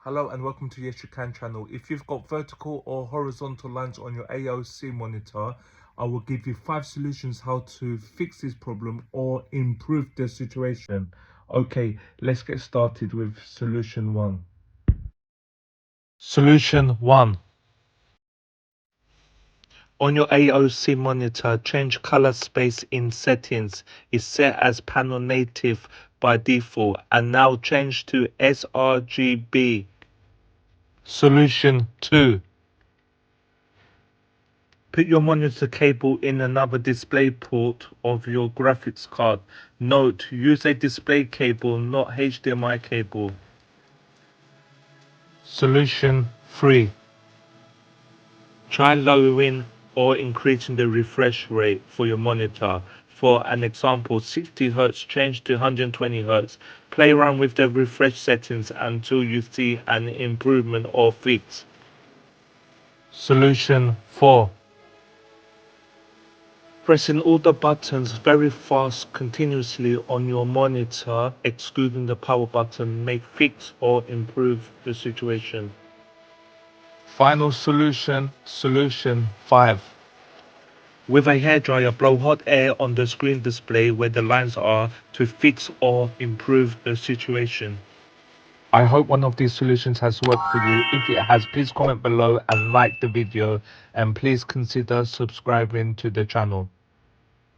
Hello and welcome to Yes You Can channel. If you've got vertical or horizontal lines on your AOC monitor, I will give you 5 solutions how to fix this problem or improve the situation. Okay, let's get started with solution 1. Solution 1. On your AOC monitor, change color space in settings is set as panel native by default, and now change to sRGB. Solution 2. Put your monitor cable in another display port of your graphics card. Note, use a display cable, not HDMI cable. Solution 3. Try lowering or increasing the refresh rate for your monitor. For an example, 60 Hz change to 120 Hz. Play around with the refresh settings until you see an improvement or fix. Solution 4. Pressing all the buttons very fast continuously on your monitor, excluding the power button, may fix or improve the situation. Final solution, solution 5. With a hairdryer, blow hot air on the screen display where the lines are to fix or improve the situation. I hope one of these solutions has worked for you. If it has, please comment below and like the video, and please consider subscribing to the channel.